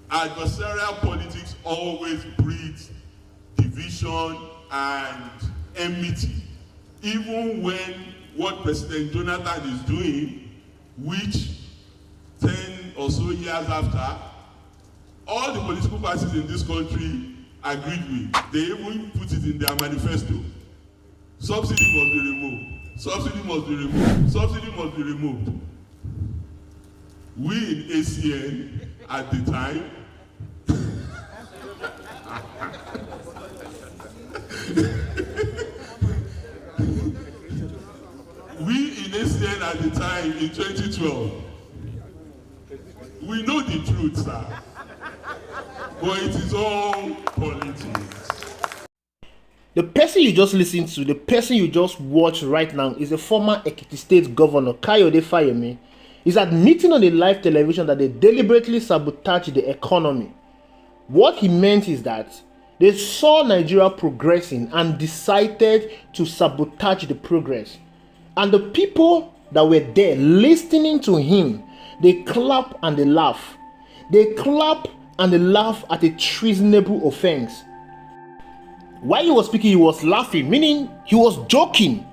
adversarial politics always breeds division and enmity. Even when what President Jonathan is doing, which 10 or so years after, all the political parties in this country agreed with. They even put it in their manifesto. Subsidy must be removed. Subsidy must be removed. Subsidy must be removed. We in ACN at the time in 2012, we know the truth, sir. But it is all politics. The person you just listened to, the person you just watched right now, is the former Ekiti State Governor Fayemi. He's admitting on the live television that they deliberately sabotaged the economy. What he meant is that they saw Nigeria progressing and decided to sabotage the progress. And the people that were there listening to him, they clap and they laugh. They clap and they laugh at a treasonable offense. While he was speaking, he was laughing, meaning he was joking.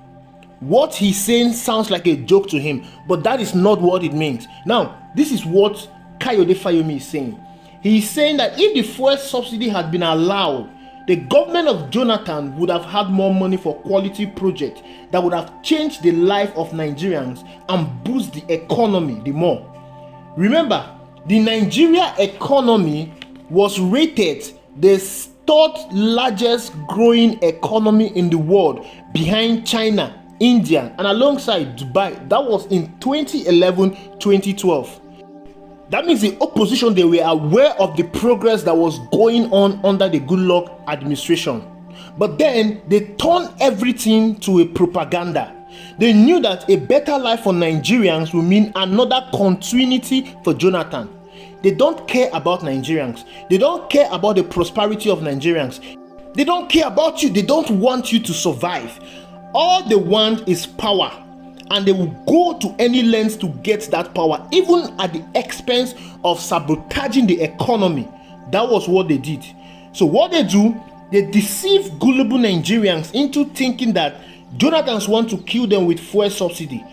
What he's saying sounds like a joke to him, but that is not what it means. Now, this is what Fayemi is saying. He's saying that if the fuel subsidy had been allowed, the government of Jonathan would have had more money for quality projects that would have changed the life of Nigerians and boost the economy the more. Remember, the Nigeria economy was rated the third largest growing economy in the world, behind China, India, and alongside Dubai. That was in 2011-2012. That means the opposition, they were aware of the progress that was going on under the Goodluck administration. But then they turned everything to a propaganda. They knew that a better life for Nigerians will mean another continuity for Jonathan. They don't care about Nigerians. They don't care about the prosperity of Nigerians. They don't care about you. They don't want you to survive. All they want is power. And they will go to any lengths to get that power, even at the expense of sabotaging the economy. That was what they did. So what they do, they deceive gullible Nigerians into thinking that Jonathans want to kill them with fuel subsidy.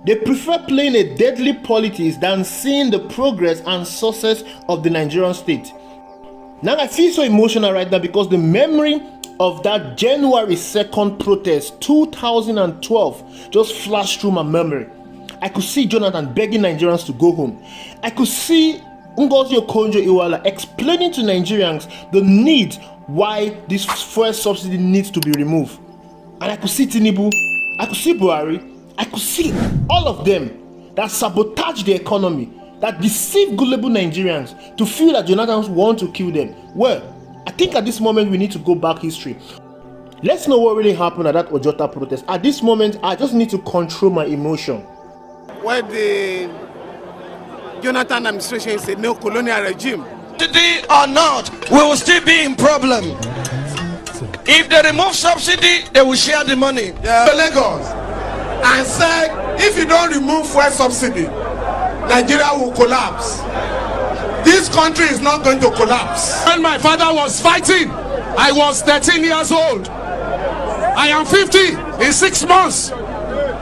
They prefer playing a deadly politics than seeing the progress and success of the Nigerian state. Now I feel so emotional right now because the memory of that January 2nd protest 2012 just flashed through my memory. I could see Jonathan begging Nigerians to go home. I could see Ngozi Okonjo-Iweala explaining to Nigerians the need why this fuel subsidy needs to be removed. And I could see Tinubu, I could see Buhari, I could see all of them that sabotage the economy, that deceive gullible Nigerians to feel that Jonathans want to kill them. Well, I think at this moment we need to go back history. Let's know what really happened at that Ojota protest. At this moment, I just need to control my emotion. When the Jonathan administration is a neo-colonial regime, subsidy or not, we will still be in problem. If they remove subsidy, they will share the money. Lagos, and said, if you don't remove fuel subsidy, Nigeria will collapse. This country is not going to collapse. When my father was fighting, I was 13 years old. I am 50 in 6 months.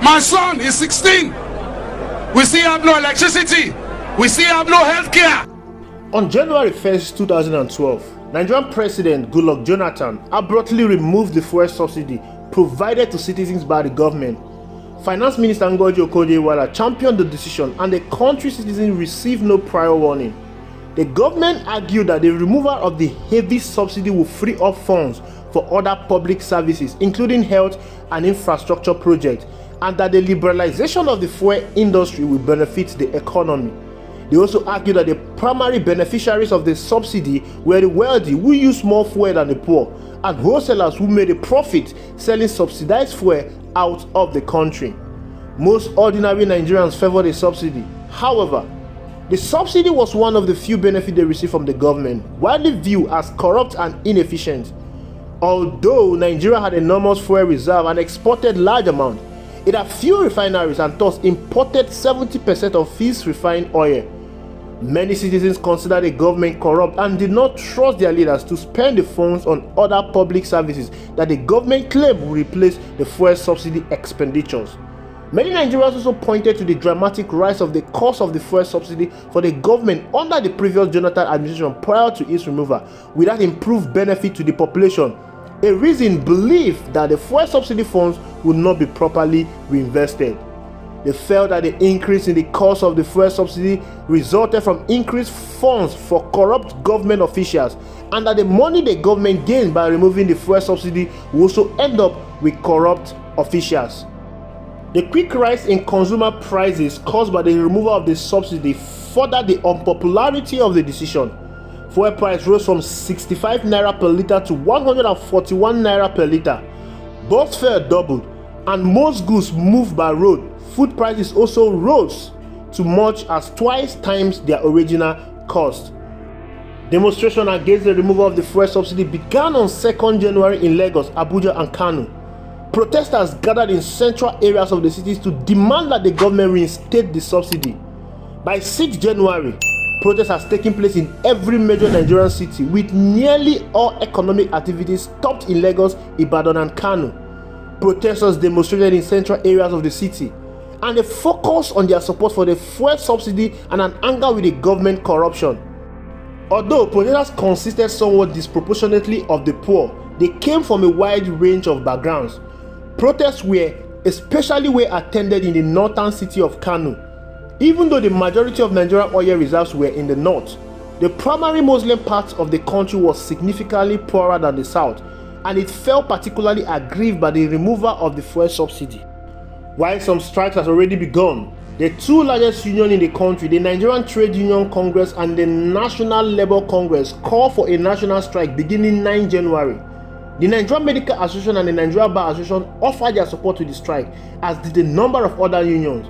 My son is 16. We still have no electricity. We still have no health care. On January 1st, 2012, Nigerian President Goodluck Jonathan abruptly removed the fuel subsidy provided to citizens by the government. Finance Minister Ngozi Okonjo-Iweala championed the decision and the country's citizens received no prior warning. The government argued that the removal of the heavy subsidy will free up funds for other public services, including health and infrastructure projects, and that the liberalization of the fuel industry will benefit the economy. They also argued that the primary beneficiaries of the subsidy were the wealthy who used more fuel than the poor, and wholesalers who made a profit selling subsidized fuel out of the country. Most ordinary Nigerians favored the subsidy. However, the subsidy was one of the few benefits they received from the government, widely viewed as corrupt and inefficient. Although Nigeria had enormous fuel reserve and exported large amounts, it had few refineries and thus imported 70% of its refined oil. Many citizens considered the government corrupt and did not trust their leaders to spend the funds on other public services that the government claimed would replace the fuel subsidy expenditures. Many Nigerians also pointed to the dramatic rise of the cost of the fuel subsidy for the government under the previous Jonathan administration prior to its removal, without improved benefit to the population. A reason believed that the fuel subsidy funds would not be properly reinvested. They felt that the increase in the cost of the fuel subsidy resulted from increased funds for corrupt government officials, and that the money the government gained by removing the fuel subsidy will also end up with corrupt officials. The quick rise in consumer prices caused by the removal of the subsidy furthered the unpopularity of the decision. Fuel price rose from 65 naira per litre to 141 naira per litre. Bus fare doubled, and most goods moved by road. Food prices also rose to much as twice times their original cost. Demonstration against the removal of the fuel subsidy began on 2nd January in Lagos, Abuja, and Kano. Protesters gathered in central areas of the cities to demand that the government reinstate the subsidy. By 6th January, protests have taken place in every major Nigerian city, with nearly all economic activities stopped in Lagos, Ibadan, and Kano. Protesters demonstrated in central areas of the city, and they focused on their support for the fuel subsidy and an anger with the government corruption. Although protesters consisted somewhat disproportionately of the poor, they came from a wide range of backgrounds. Protests were especially well attended in the northern city of Kano. Even though the majority of Nigerian oil reserves were in the north, the primary Muslim part of the country was significantly poorer than the south, and it felt particularly aggrieved by the removal of the fuel subsidy. While some strikes has already begun, the two largest unions in the country, the Nigerian Trade Union Congress and the National Labour Congress, called for a national strike beginning 9 January. The Nigerian Medical Association and the Nigerian Bar Association offered their support to the strike, as did a number of other unions.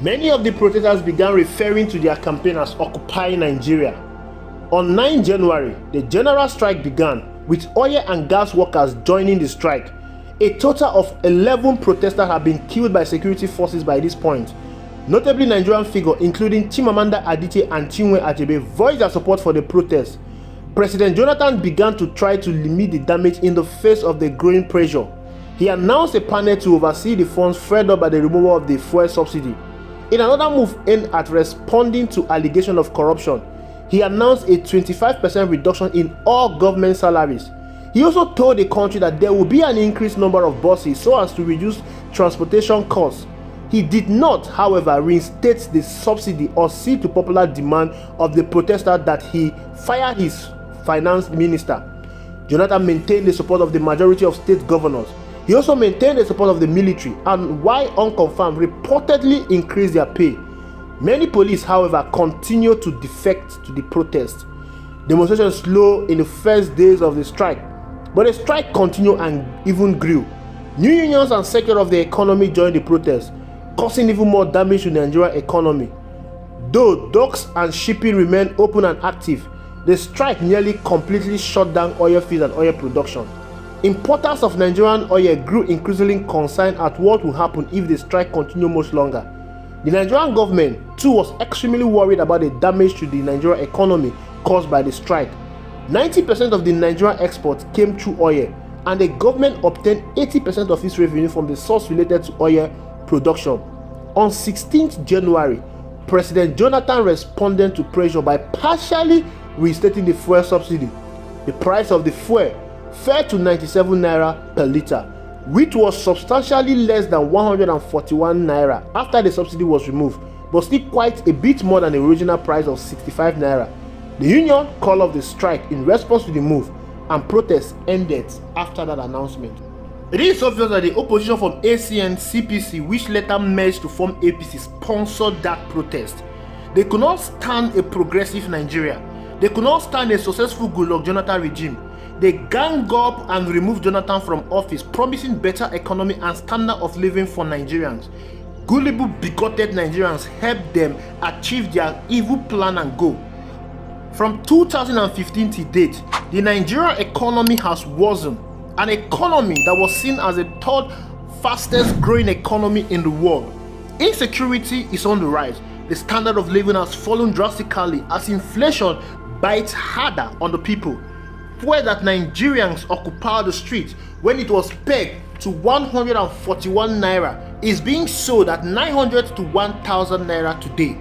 Many of the protesters began referring to their campaign as Occupy Nigeria. On 9 January, the general strike began, with oil and gas workers joining the strike. A total of 11 protesters have been killed by security forces by this point. Notably, Nigerian figures including Chimamanda Adichie and Chinwe Achebe voiced their support for the protest. President Jonathan began to try to limit the damage in the face of the growing pressure. He announced a panel to oversee the funds freed up by the removal of the fuel subsidy. In another move aimed at responding to allegations of corruption, he announced a 25% reduction in all government salaries. He also told the country that there will be an increased number of buses so as to reduce transportation costs. He did not, however, reinstate the subsidy or cede to popular demand of the protester that he fired his finance minister. Jonathan maintained the support of the majority of state governors. He also maintained the support of the military and, while unconfirmed, reportedly increased their pay. Many police, however, continued to defect to the protest. Demonstrations slowed in the first days of the strike, but the strike continued and even grew. New unions and sectors of the economy joined the protest, causing even more damage to the Nigerian economy. Though docks and shipping remained open and active, the strike nearly completely shut down oil fields and oil production. Importers of Nigerian oil grew increasingly concerned at what will happen if the strike continued much longer. The Nigerian government too was extremely worried about the damage to the Nigerian economy caused by the strike. 90% of the Nigerian exports came through oil, and the government obtained 80% of its revenue from the source related to oil production. On 16th January, President Jonathan responded to pressure by partially reinstating the fuel subsidy. The price of the fuel fell to 97 naira per litre, which was substantially less than 141 naira after the subsidy was removed, but still quite a bit more than the original price of 65 naira. The union called off the strike in response to the move, and protests ended after that announcement. It is obvious that the opposition from AC and CPC, which later merged to form APC, sponsored that protest. They could not stand a progressive Nigeria. They could not stand a successful Goodluck Jonathan regime. They gang up and removed Jonathan from office, promising better economy and standard of living for Nigerians. Gullible, bigoted Nigerians helped them achieve their evil plan and goal. From 2015 to date, the Nigerian economy has worsened, an economy that was seen as the third fastest growing economy in the world. Insecurity is on the rise. The standard of living has fallen drastically as inflation bites harder on the people. Fuel that Nigerians occupy the street when it was pegged to 141 naira is being sold at 900 to 1000 naira today.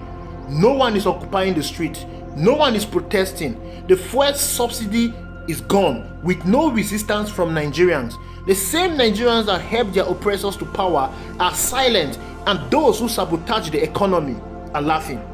No one is occupying the street. No one is protesting. The fuel subsidy is gone with no resistance from Nigerians. The same Nigerians that helped their oppressors to power are silent, and those who sabotage the economy are laughing.